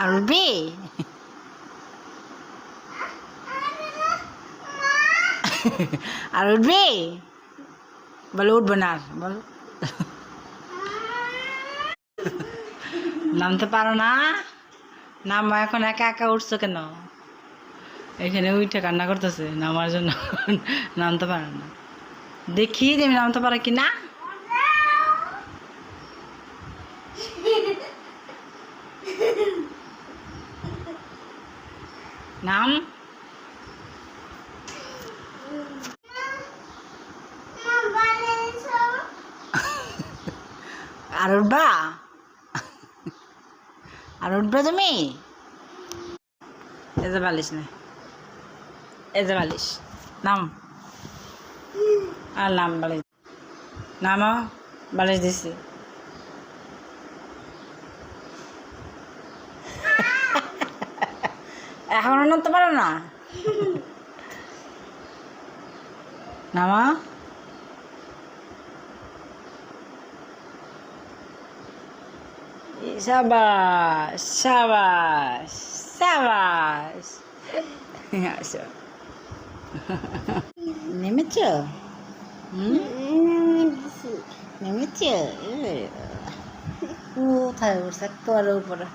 আর উঠবি? আর উঠবি? বলে উঠবে না আর বল। নামতে পারো না? নামো এখন, একা একা উঠছো কেন? এখানে উঠে কান্না করতেছে নামার জন্য। নামতে পারো না, দেখি তুমি নামতে পারো কি না। নাম। আর উঠবা? আর উঠবে তুমি? এই যে বালিশ না, এই যে বালিশ, নাম। আর নাম বালিশ, নামো, বালিশ দিছি। এখনো নামতে পারো না? নামা। সাবাস সাবাস সাবাস। আসো, নেমেছ? নেমেছ? কোথায় উঠছে? তোর উপরে।